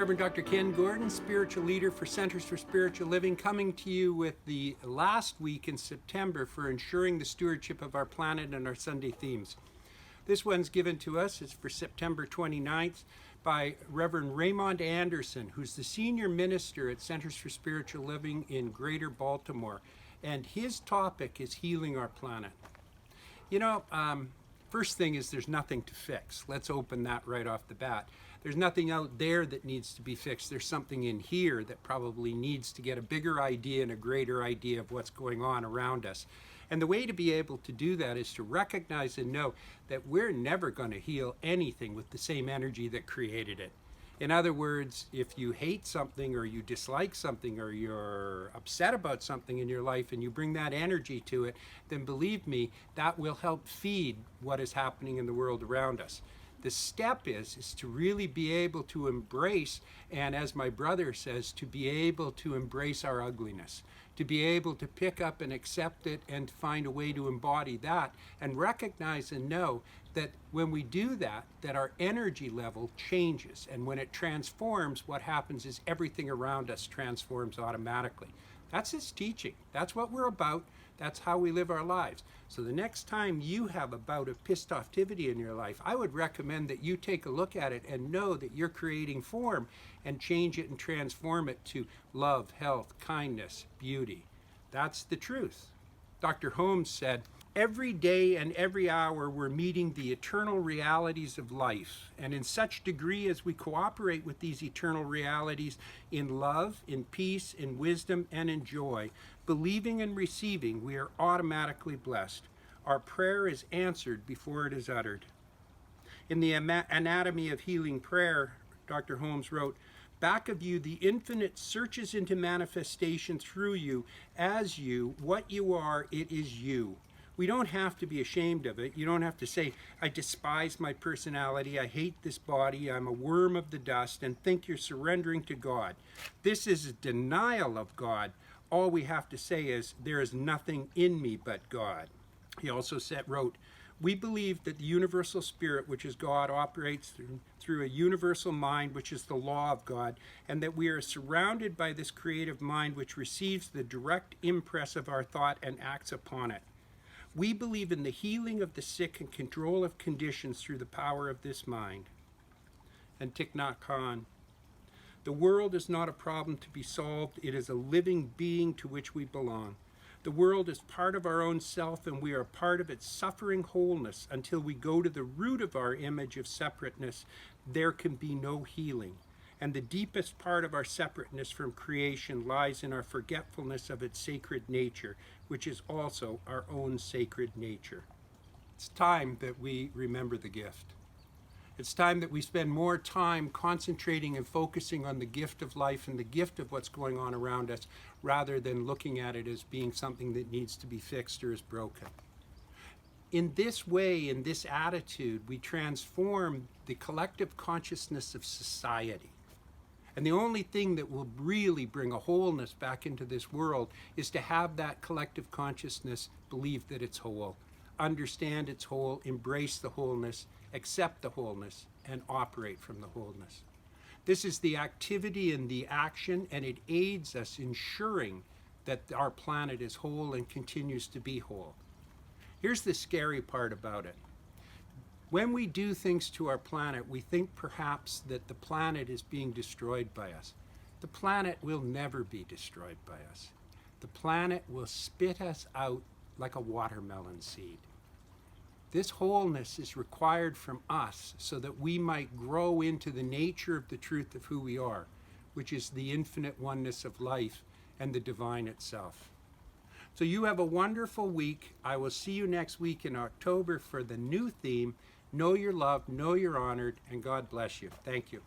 Reverend Dr. Ken Gordon, spiritual leader for Centers for Spiritual Living, coming to you with the last week in September for ensuring the stewardship of our planet and our Sunday themes. This one's given to us, it's for September 29th, by Reverend Raymond Anderson, who's the senior minister at Centers for Spiritual Living in Greater Baltimore. And his topic is healing our planet. You know, first thing is there's nothing to fix. Let's open that right off the bat. There's nothing out there that needs to be fixed. There's something in here that probably needs to get a bigger idea and a greater idea of what's going on around us. And the way to be able to do that is to recognize and know that we're never going to heal anything with the same energy that created it. In other words, if you hate something or you dislike something or you're upset about something in your life and you bring that energy to it, then believe me, that will help feed what is happening in the world around us. The step is to really be able to embrace, and as my brother says, to be able to embrace our ugliness, to be able to pick up and accept it and find a way to embody that and recognize and know that when we do that, that our energy level changes. And when it transforms, what happens is everything around us transforms automatically. That's his teaching. That's what we're about. That's how we live our lives. So the next time you have a bout of pissed offivity in your life, I would recommend that you take a look at it and know that you're creating form and change it and transform it to love, health, kindness, beauty. That's the truth. Dr. Holmes said, every day and every hour we're meeting the eternal realities of life, and in such degree as we cooperate with these eternal realities in love, in peace, in wisdom, and in joy, believing and receiving, we are automatically blessed. Our prayer is answered before it is uttered. In the Anatomy of Healing Prayer, Dr. Holmes wrote, back of you, the infinite searches into manifestation through you, as you, what you are, it is you. We don't have to be ashamed of it. You don't have to say, I despise my personality, I hate this body, I'm a worm of the dust, and think you're surrendering to God. This is a denial of God. All we have to say is, there is nothing in me but God. He also wrote, we believe that the universal spirit, which is God, operates through a universal mind, which is the law of God, and that we are surrounded by this creative mind, which receives the direct impress of our thought and acts upon it. We believe in the healing of the sick and control of conditions through the power of this mind. And Thich Nhat Hanh, the world is not a problem to be solved, it is a living being to which we belong. The world is part of our own self, and we are part of its suffering wholeness. Until we go to the root of our image of separateness, there can be no healing. And the deepest part of our separateness from creation lies in our forgetfulness of its sacred nature, which is also our own sacred nature. It's time that we remember the gift. It's time that we spend more time concentrating and focusing on the gift of life and the gift of what's going on around us, rather than looking at it as being something that needs to be fixed or is broken. In this way, in this attitude, we transform the collective consciousness of society. And the only thing that will really bring a wholeness back into this world is to have that collective consciousness believe that it's whole, understand it's whole, embrace the wholeness, accept the wholeness, and operate from the wholeness. This is the activity and the action, and it aids us ensuring that our planet is whole and continues to be whole. Here's the scary part about it. When we do things to our planet, we think perhaps that the planet is being destroyed by us. The planet will never be destroyed by us. The planet will spit us out like a watermelon seed. This wholeness is required from us so that we might grow into the nature of the truth of who we are, which is the infinite oneness of life and the divine itself. So you have a wonderful week. I will see you next week in October for the new theme, Know You're Loved, Know You're Honored, and God bless you. Thank you.